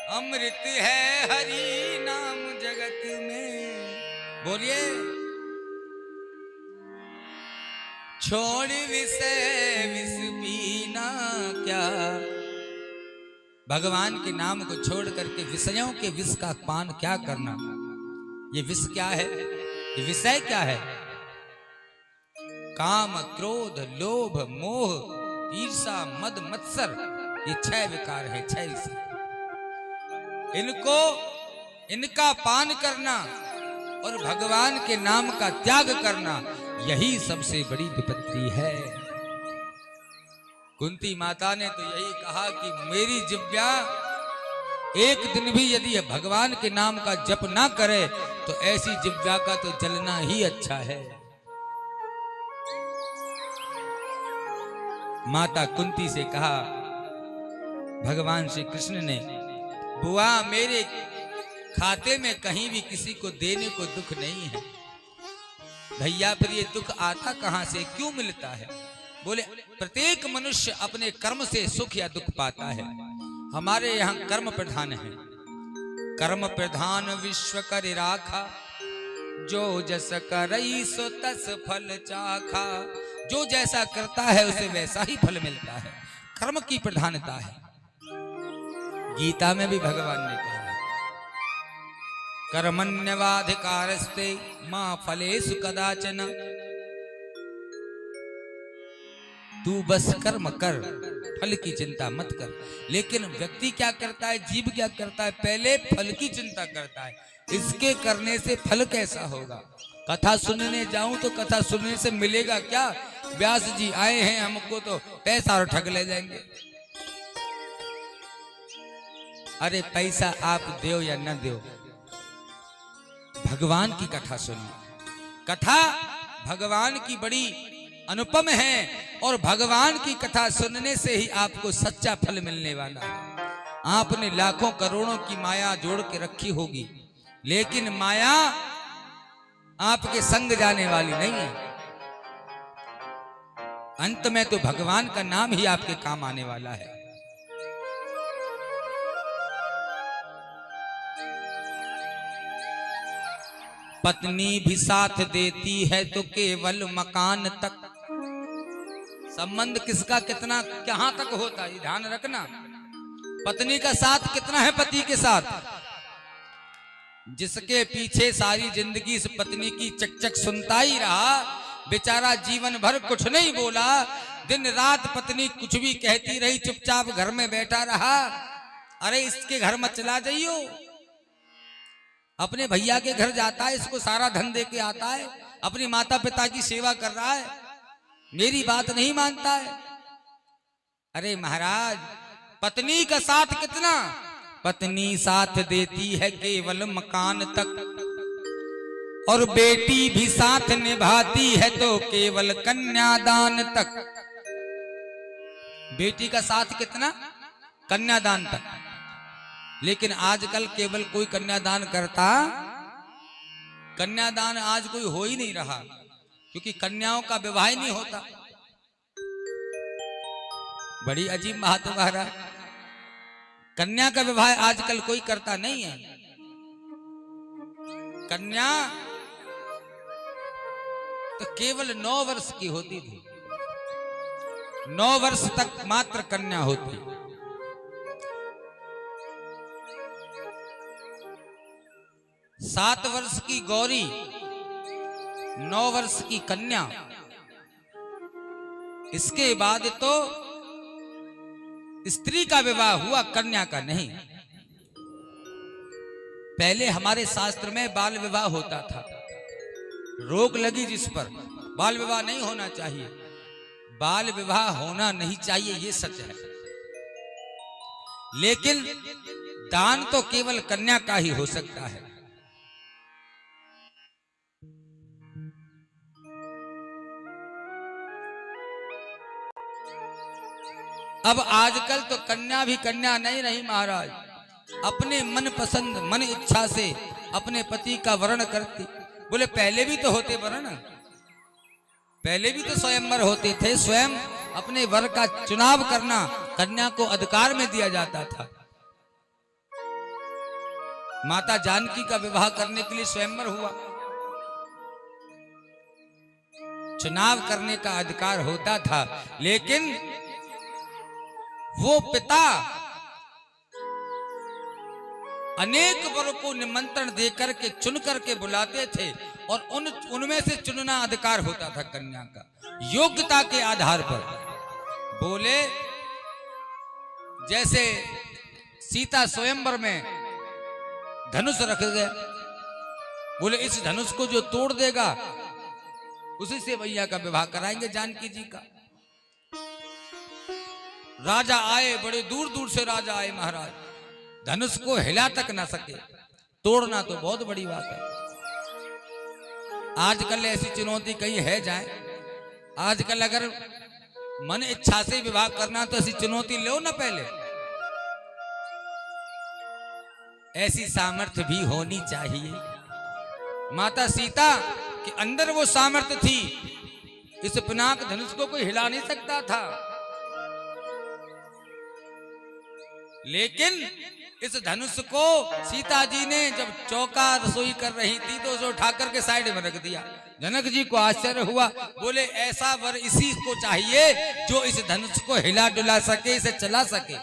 अमृत है हरि नाम जगत में। बोलिए। छोड़ विषय विष पीना क्या, भगवान के नाम को छोड़ करके विषयों के विष का पान क्या करना। ये विष क्या है, ये विषय क्या है? काम, क्रोध, लोभ, मोह, ईर्षा, मद, मत्सर, ये 6 विकार है, 6 विषय। इनका पान करना और भगवान के नाम का त्याग करना, यही सबसे बड़ी विपत्ति है। कुंती माता ने तो यही कहा कि मेरी जिह्वा एक दिन भी यदि भगवान के नाम का जप ना करे तो ऐसी जिह्वा का तो जलना ही अच्छा है। माता कुंती से कहा भगवान श्री कृष्ण ने, बुआ मेरे खाते में कहीं भी किसी को देने को दुख नहीं है। भैया पर ये दुख आता कहां से, क्यों मिलता है? बोले प्रत्येक मनुष्य अपने कर्म से सुख या दुख पाता है। हमारे यहाँ कर्म प्रधान है। कर्म प्रधान विश्व कर राखा, जो जस करई सो तस फल चाखा। जो जैसा करता है उसे वैसा ही फल मिलता है। कर्म की प्रधानता है। गीता में भी भगवान ने कहा कर्मण्यवाधिकारस्ते मां फलेषु कदाचन। तू बस कर्म कर, फल की चिंता मत कर। लेकिन व्यक्ति क्या करता है, जीव क्या करता है, पहले फल की चिंता करता है। इसके करने से फल कैसा होगा? कथा सुनने जाऊं तो कथा सुनने से मिलेगा क्या? व्यास जी आए हैं, हमको तो पैसा और ठग ले जाएंगे। अरे पैसा आप दो या न दो, भगवान की कथा सुनो। कथा भगवान की बड़ी अनुपम है और भगवान की कथा सुनने से ही आपको सच्चा फल मिलने वाला है। आपने लाखों करोड़ों की माया जोड़ के रखी होगी, लेकिन माया आपके संग जाने वाली नहीं है। अंत में तो भगवान का नाम ही आपके काम आने वाला है। पत्नी भी साथ देती है तो केवल मकान तक। संबंध किसका कितना कहां तक होता है, ध्यान रखना। पत्नी का साथ कितना है पति के साथ? जिसके पीछे सारी जिंदगी इस पत्नी की चकचक सुनता ही रहा, बेचारा जीवन भर कुछ नहीं बोला, दिन रात पत्नी कुछ भी कहती रही, चुपचाप घर में बैठा रहा। अरे इसके घर मत चला जाइयो। अपने भैया के घर जाता है, इसको सारा धन दे के आता है, अपनी माता पिता की सेवा कर रहा है, मेरी बात नहीं मानता है। अरे महाराज, पत्नी का साथ कितना? पत्नी साथ देती है केवल मकान तक, और बेटी भी साथ निभाती है तो केवल कन्यादान तक। बेटी का साथ कितना? कन्यादान तक। लेकिन आजकल केवल कोई कन्यादान करता, कन्यादान आज कोई हो ही नहीं रहा, क्योंकि कन्याओं का विवाह ही नहीं होता। बड़ी अजीब बात है महाराज, कन्या का विवाह आजकल कोई करता नहीं है। कन्या तो केवल 9 वर्ष की होती थी, 9 वर्ष तक मात्र कन्या होती। 7 वर्ष की गौरी, 9 वर्ष की कन्या। इसके बाद तो स्त्री का विवाह हुआ, कन्या का नहीं। पहले हमारे शास्त्र में बाल विवाह होता था, रोक लगी जिस पर बाल विवाह नहीं होना चाहिए। बाल विवाह होना नहीं चाहिए, ये सच है। लेकिन दान तो केवल कन्या का ही हो सकता है। अब आजकल तो कन्या भी कन्या नहीं रही महाराज, अपने मन पसंद मन इच्छा से अपने पति का वर्ण करती। बोले पहले भी तो होते वर्ण, पहले भी तो स्वयंवर होते थे। स्वयं अपने वर का चुनाव करना कन्या को अधिकार में दिया जाता था। माता जानकी का विवाह करने के लिए स्वयंवर हुआ। चुनाव करने का अधिकार होता था, लेकिन वो पिता अनेक वरों को निमंत्रण देकर के चुन करके बुलाते थे और उनमें से चुनना अधिकार होता था कन्या का, योग्यता के आधार पर। बोले जैसे सीता स्वयंवर में धनुष रख गया, बोले इस धनुष को जो तोड़ देगा उसी से भैया का विवाह कराएंगे जानकी जी का। राजा आए, बड़े दूर दूर से राजा आए महाराज, धनुष को हिला तक ना सके, तोड़ना तो बहुत बड़ी बात है। आजकल ऐसी चुनौती कहीं है जाए, आजकल अगर मन इच्छा से विवाह करना तो ऐसी चुनौती लो ना पहले। ऐसी सामर्थ्य भी होनी चाहिए। माता सीता के अंदर वो सामर्थ्य थी, इस पिनाक धनुष को कोई हिला नहीं सकता था, लेकिन इस धनुष को सीता जी ने जब चौका रसोई कर रही थी तो उसे उठा करके साइड में रख दिया। जनक जी को आश्चर्य हुआ, बोले ऐसा वर इसी को चाहिए जो इस धनुष को हिला डुला सके, इसे चला सके।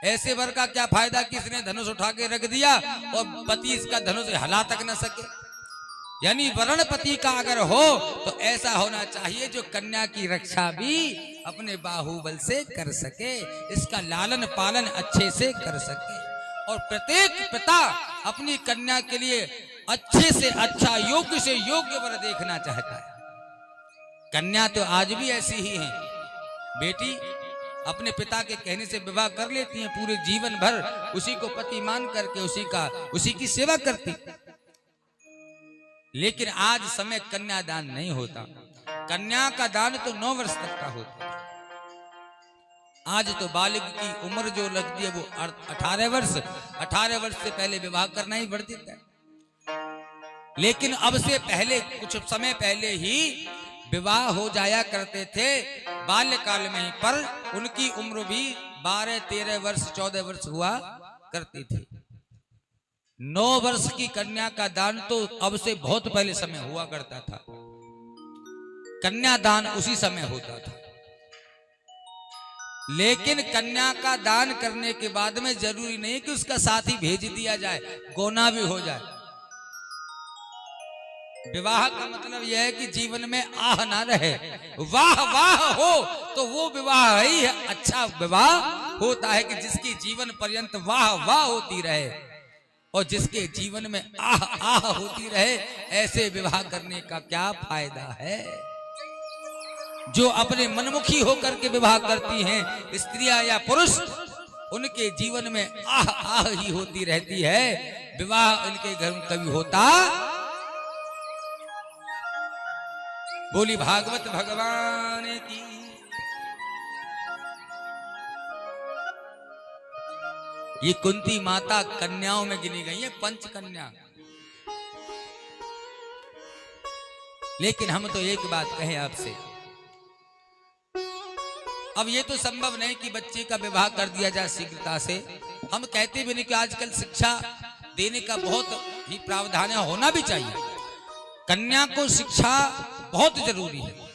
ऐसे वर का क्या फायदा कि इसने धनुष उठा के रख दिया और पति इसका धनुष हिला तक न सके। यानी वरण पति का अगर हो तो ऐसा होना चाहिए जो कन्या की रक्षा भी अपने बाहुबल से कर सके, इसका लालन पालन अच्छे से कर सके। और प्रत्येक पिता अपनी कन्या के लिए अच्छे से अच्छा, योग्य से योग्य वर देखना चाहता है। कन्या तो आज भी ऐसी ही है, बेटी अपने पिता के कहने से विवाह कर लेती हैं, पूरे जीवन भर उसी को पति मान करके उसी की सेवा करती। लेकिन आज समय कन्यादान नहीं होता, कन्या का दान तो 9 वर्ष तक का होता है। आज तो बालिग की उम्र जो लगती है वो 18 वर्ष, 18 वर्ष से पहले विवाह करना ही वर्जित है। लेकिन अब से पहले, कुछ समय पहले ही विवाह हो जाया करते थे बाल्यकाल में ही, पर उनकी उम्र भी 12, 13 वर्ष, 14 वर्ष हुआ करती थी। 9 वर्ष की कन्या का दान तो अब से बहुत पहले समय हुआ करता था, कन्यादान उसी समय होता था। लेकिन कन्या का दान करने के बाद में जरूरी नहीं कि उसका साथी भेज दिया जाए, गोना भी हो जाए। विवाह का मतलब यह है कि जीवन में आह ना रहे, वाह वाह हो तो वो विवाह ही अच्छा विवाह होता है कि जिसकी जीवन पर्यंत वाह वाह होती रहे, और जिसके जीवन में आह आह होती रहे, ऐसे विवाह करने का क्या फायदा है। जो अपने मनमुखी होकर के विवाह करती हैं स्त्रियां या पुरुष, उनके जीवन में आह आह ही होती रहती है, विवाह उनके घर में कभी होता। बोली भागवत भगवान की। ये कुंती माता कन्याओं में गिनी गई है, 5 कन्या। लेकिन हम तो एक बात कहें आपसे, अब ये तो संभव नहीं कि बच्चे का विवाह कर दिया जाए शीघ्रता से। हम कहते भी नहीं कि आजकल शिक्षा देने का बहुत ही प्रावधान होना भी चाहिए, कन्या को शिक्षा बहुत जरूरी है।